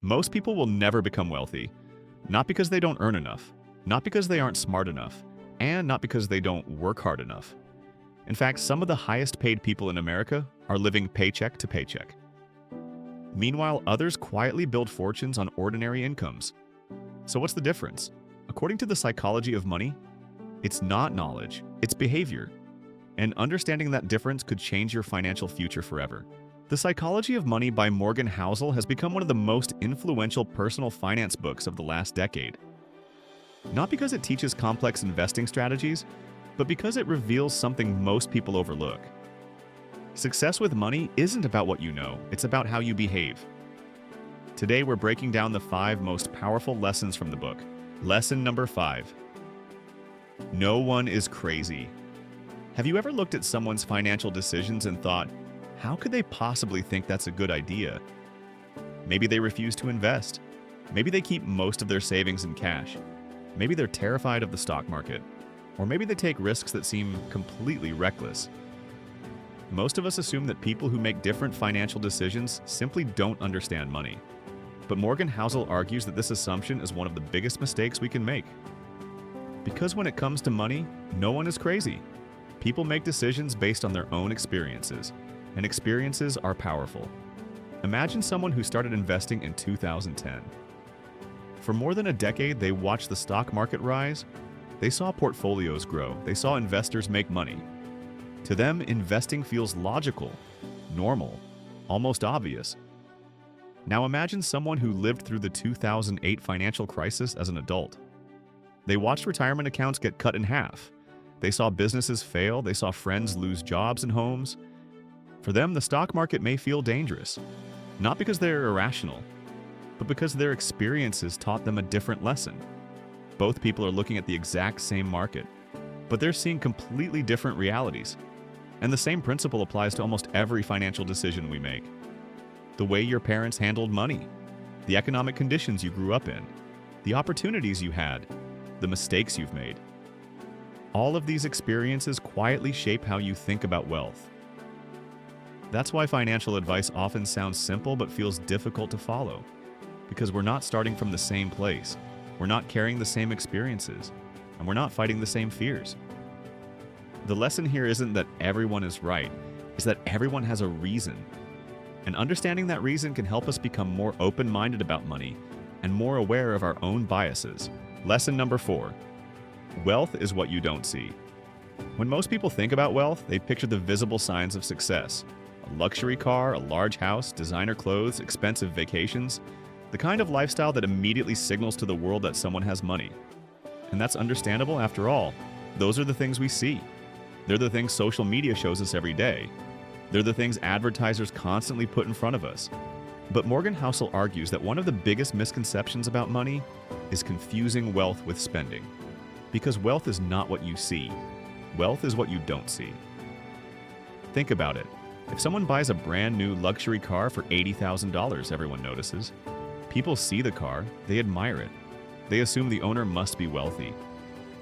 Most people will never become wealthy, not because they don't earn enough, not because they aren't smart enough, and not because they don't work hard enough. In fact, some of the highest paid people in America are living paycheck to paycheck. Meanwhile, others quietly build fortunes on ordinary incomes. So what's the difference? According to the psychology of money, it's not knowledge, it's behavior. And understanding that difference could change your financial future forever. The Psychology of Money by Morgan Housel has become one of the most influential personal finance books of the last decade. Not because it teaches complex investing strategies, but because it reveals something most people overlook. Success with money isn't about what you know, it's about how you behave. Today we're breaking down the 5 most powerful lessons from the book. Lesson number 5. No one is crazy. Have you ever looked at someone's financial decisions and thought, how could they possibly think that's a good idea? Maybe they refuse to invest. Maybe they keep most of their savings in cash. Maybe they're terrified of the stock market. Or maybe they take risks that seem completely reckless. Most of us assume that people who make different financial decisions simply don't understand money. But Morgan Housel argues that this assumption is one of the biggest mistakes we can make. Because when it comes to money, no one is crazy. People make decisions based on their own experiences, and experiences are powerful. Imagine someone who started investing in 2010. For more than a decade, they watched the stock market rise. They saw portfolios grow. They saw investors make money. To them, investing feels logical, normal, almost obvious. Now imagine someone who lived through the 2008 financial crisis as an adult. They watched retirement accounts get cut in half. They saw businesses fail. They saw friends lose jobs and homes. For them, the stock market may feel dangerous, not because they're irrational, but because their experiences taught them a different lesson. Both people are looking at the exact same market, but they're seeing completely different realities. And the same principle applies to almost every financial decision we make. The way your parents handled money, the economic conditions you grew up in, the opportunities you had, the mistakes you've made. All of these experiences quietly shape how you think about wealth. That's why financial advice often sounds simple but feels difficult to follow, because we're not starting from the same place, we're not carrying the same experiences, and we're not fighting the same fears. The lesson here isn't that everyone is right, it's that everyone has a reason. And understanding that reason can help us become more open-minded about money and more aware of our own biases. Lesson number 4. Wealth is what you don't see. When most people think about wealth, they picture the visible signs of success. A luxury car, a large house, designer clothes, expensive vacations. The kind of lifestyle that immediately signals to the world that someone has money. And that's understandable after all. Those are the things we see. They're the things social media shows us every day. They're the things advertisers constantly put in front of us. But Morgan Housel argues that one of the biggest misconceptions about money is confusing wealth with spending. Because wealth is not what you see. Wealth is what you don't see. Think about it. If someone buys a brand new luxury car for $80,000, everyone notices. People see the car, they admire it. They assume the owner must be wealthy.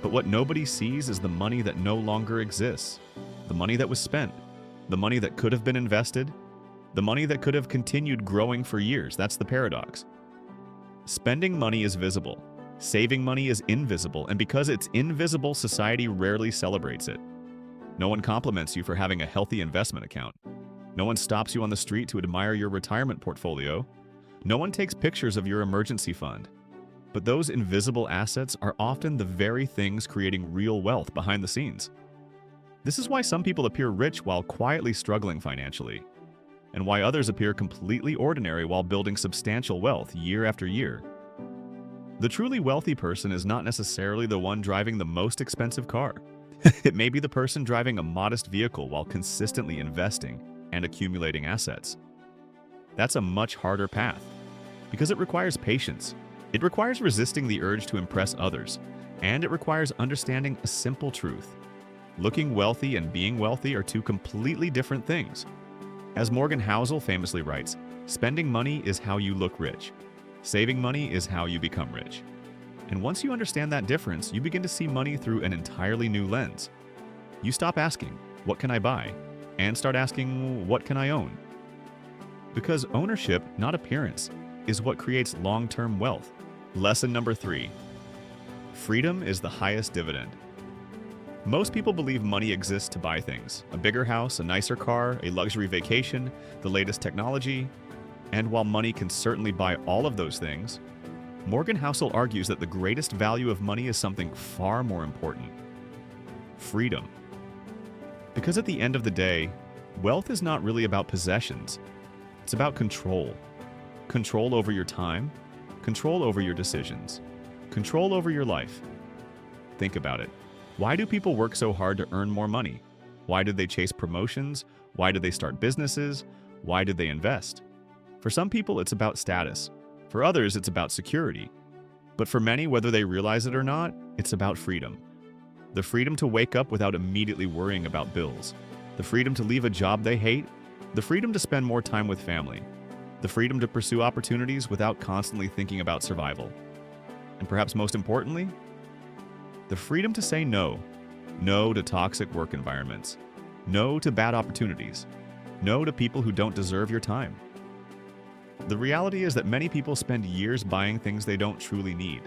But what nobody sees is the money that no longer exists. The money that was spent. The money that could have been invested. The money that could have continued growing for years. That's the paradox. Spending money is visible. Saving money is invisible, and because it's invisible, society rarely celebrates it. No one compliments you for having a healthy investment account. No one stops you on the street to admire your retirement portfolio. No one takes pictures of your emergency fund. But those invisible assets are often the very things creating real wealth behind the scenes. This is why some people appear rich while quietly struggling financially, and why others appear completely ordinary while building substantial wealth year after year. The truly wealthy person is not necessarily the one driving the most expensive car. It may be the person driving a modest vehicle while consistently investing and accumulating assets. That's a much harder path, because it requires patience. It requires resisting the urge to impress others, and it requires understanding a simple truth. Looking wealthy and being wealthy are two completely different things. As Morgan Housel famously writes, spending money is how you look rich. Saving money is how you become rich. And once you understand that difference, you begin to see money through an entirely new lens. You stop asking, what can I buy? And start asking, what can I own? Because ownership, not appearance, is what creates long-term wealth. Lesson number 3. Freedom is the highest dividend. Most people believe money exists to buy things: a bigger house, a nicer car, a luxury vacation, the latest technology. And while money can certainly buy all of those things, Morgan Housel argues that the greatest value of money is something far more important: freedom. Because at the end of the day, wealth is not really about possessions. It's about control. Control over your time, control over your decisions, control over your life. Think about it. Why do people work so hard to earn more money? Why did they chase promotions? Why did they start businesses? Why did they invest? For some people, it's about status. For others, it's about security. But for many, whether they realize it or not, it's about freedom. The freedom to wake up without immediately worrying about bills. The freedom to leave a job they hate. The freedom to spend more time with family. The freedom to pursue opportunities without constantly thinking about survival. And perhaps most importantly, the freedom to say no. No to toxic work environments. No to bad opportunities. No to people who don't deserve your time. The reality is that many people spend years buying things they don't truly need,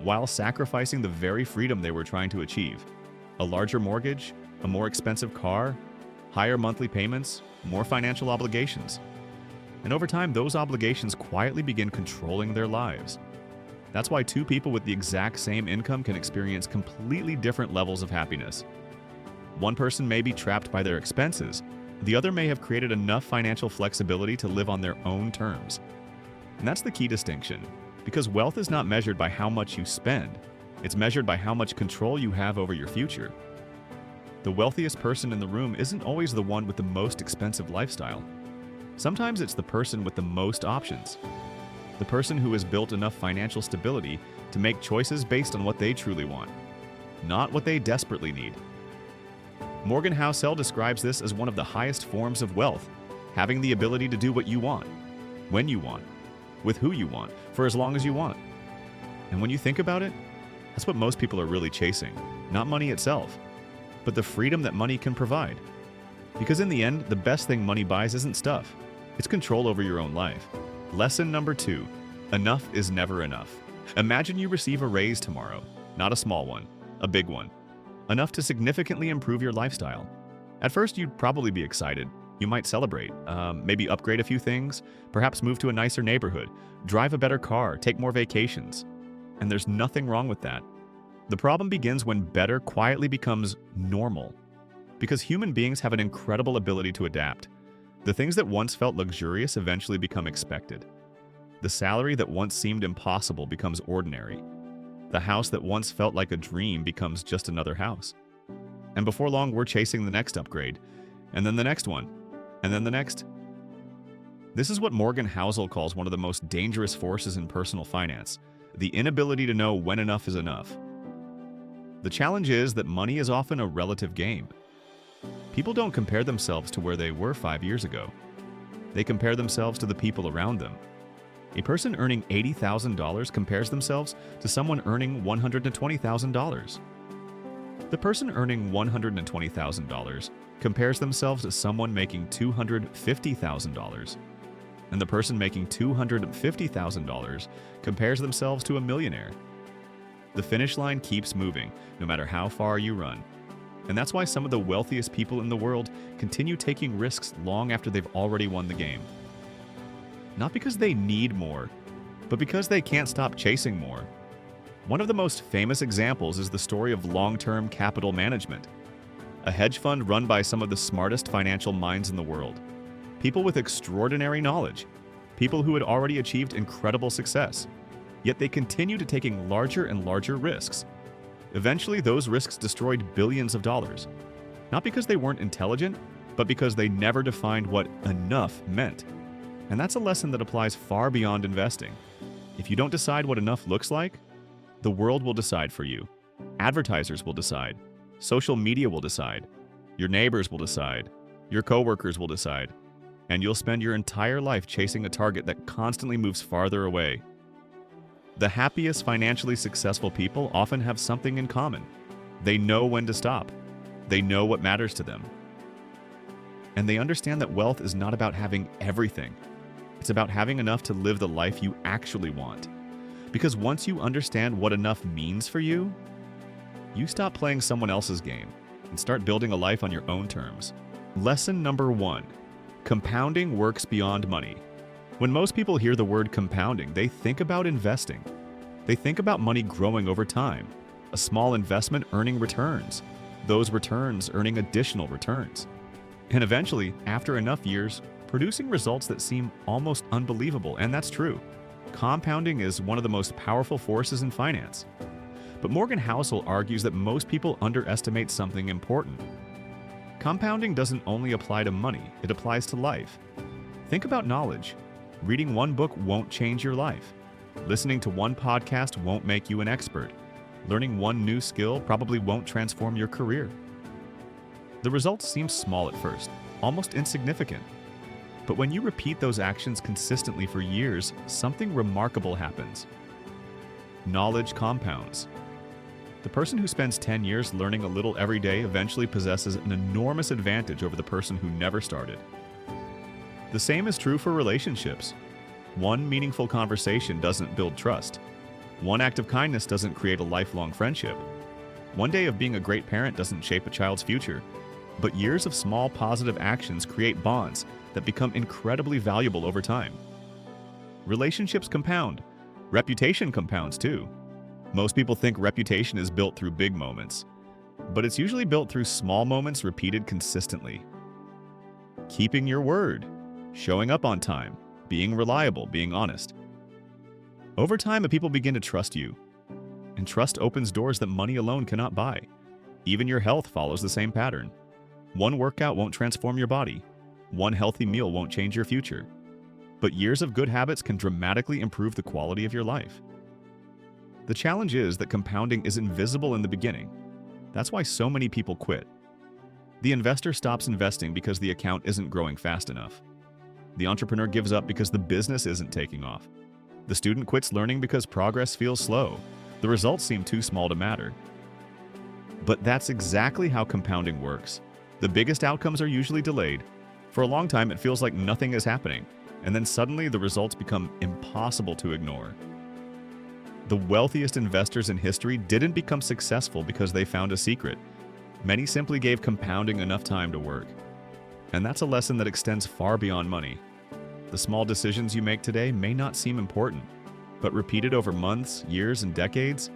while sacrificing the very freedom they were trying to achieve. A larger mortgage, a more expensive car, higher monthly payments, more financial obligations. And over time, those obligations quietly begin controlling their lives. That's why two people with the exact same income can experience completely different levels of happiness. One person may be trapped by their expenses. The other may have created enough financial flexibility to live on their own terms. And that's the key distinction, because wealth is not measured by how much you spend. It's measured by how much control you have over your future. The wealthiest person in the room isn't always the one with the most expensive lifestyle. Sometimes it's the person with the most options. The person who has built enough financial stability to make choices based on what they truly want, not what they desperately need. Morgan Housel describes this as one of the highest forms of wealth: having the ability to do what you want, when you want, with who you want, for as long as you want. And when you think about it, that's what most people are really chasing, not money itself, but the freedom that money can provide. Because in the end, the best thing money buys isn't stuff, it's control over your own life. Lesson number 2, enough is never enough. Imagine you receive a raise tomorrow, not a small one, a big one. Enough to significantly improve your lifestyle. At first, you'd probably be excited. You might celebrate, maybe upgrade a few things, perhaps move to a nicer neighborhood, drive a better car, take more vacations. And there's nothing wrong with that. The problem begins when better quietly becomes normal. Because human beings have an incredible ability to adapt. The things that once felt luxurious eventually become expected. The salary that once seemed impossible becomes ordinary. The house that once felt like a dream becomes just another house. And before long, we're chasing the next upgrade, and then the next one, and then the next. This is what Morgan Housel calls one of the most dangerous forces in personal finance: the inability to know when enough is enough. The challenge is that money is often a relative game. People don't compare themselves to where they were 5 years ago. They compare themselves to the people around them. A person earning $80,000 compares themselves to someone earning $120,000. The person earning $120,000 compares themselves to someone making $250,000. And the person making $250,000 compares themselves to a millionaire. The finish line keeps moving, no matter how far you run. And that's why some of the wealthiest people in the world continue taking risks long after they've already won the game. Not because they need more, but because they can't stop chasing more. One of the most famous examples is the story of long-term capital management, a hedge fund run by some of the smartest financial minds in the world. People with extraordinary knowledge, people who had already achieved incredible success, yet they continued to taking larger and larger risks. Eventually, those risks destroyed billions of dollars, not because they weren't intelligent, but because they never defined what enough meant. And that's a lesson that applies far beyond investing. If you don't decide what enough looks like, the world will decide for you. Advertisers will decide. Social media will decide. Your neighbors will decide. Your coworkers will decide. And you'll spend your entire life chasing a target that constantly moves farther away. The happiest, financially successful people often have something in common. They know when to stop. They know what matters to them. And they understand that wealth is not about having everything. It's about having enough to live the life you actually want. Because once you understand what enough means for you, you stop playing someone else's game and start building a life on your own terms. Lesson number 1. Compounding works beyond money. When most people hear the word compounding, they think about investing. They think about money growing over time, a small investment earning returns, those returns earning additional returns. And eventually, after enough years, producing results that seem almost unbelievable, and that's true. Compounding is one of the most powerful forces in finance. But Morgan Housel argues that most people underestimate something important. Compounding doesn't only apply to money, it applies to life. Think about knowledge. Reading one book won't change your life. Listening to one podcast won't make you an expert. Learning one new skill probably won't transform your career. The results seem small at first, almost insignificant. But when you repeat those actions consistently for years, something remarkable happens. Knowledge compounds. The person who spends 10 years learning a little every day eventually possesses an enormous advantage over the person who never started. The same is true for relationships. One meaningful conversation doesn't build trust. One act of kindness doesn't create a lifelong friendship. One day of being a great parent doesn't shape a child's future. But years of small positive actions create bonds that become incredibly valuable over time. Relationships compound. Reputation compounds too. Most people think reputation is built through big moments, but it's usually built through small moments repeated consistently. Keeping your word, showing up on time, being reliable, being honest. Over time, people begin to trust you, and trust opens doors that money alone cannot buy. Even your health follows the same pattern. One workout won't transform your body. One healthy meal won't change your future. But years of good habits can dramatically improve the quality of your life. The challenge is that compounding is invisible in the beginning. That's why so many people quit. The investor stops investing because the account isn't growing fast enough. The entrepreneur gives up because the business isn't taking off. The student quits learning because progress feels slow. The results seem too small to matter. But that's exactly how compounding works. The biggest outcomes are usually delayed. For a long time, it feels like nothing is happening, and then suddenly the results become impossible to ignore. The wealthiest investors in history didn't become successful because they found a secret. Many simply gave compounding enough time to work. And that's a lesson that extends far beyond money. The small decisions you make today may not seem important, but repeated over months, years, and decades,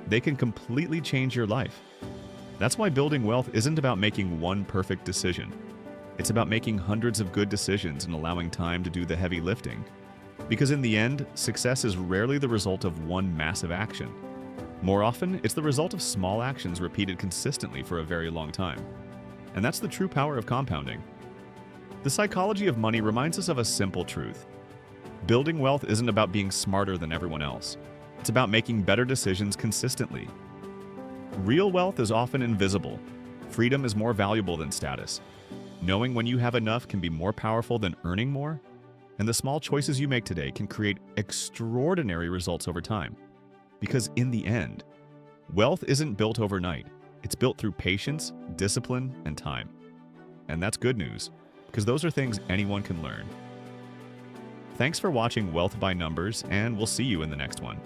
they can completely change your life. That's why building wealth isn't about making one perfect decision. It's about making hundreds of good decisions and allowing time to do the heavy lifting. Because in the end, success is rarely the result of one massive action. More often, it's the result of small actions repeated consistently for a very long time. And that's the true power of compounding. The psychology of money reminds us of a simple truth. Building wealth isn't about being smarter than everyone else. It's about making better decisions consistently. Real wealth is often invisible. Freedom is more valuable than status. Knowing when you have enough can be more powerful than earning more. And the small choices you make today can create extraordinary results over time. Because in the end, wealth isn't built overnight. It's built through patience, discipline, and time. And that's good news, because those are things anyone can learn. Thanks for watching Wealth by Numbers, and we'll see you in the next one.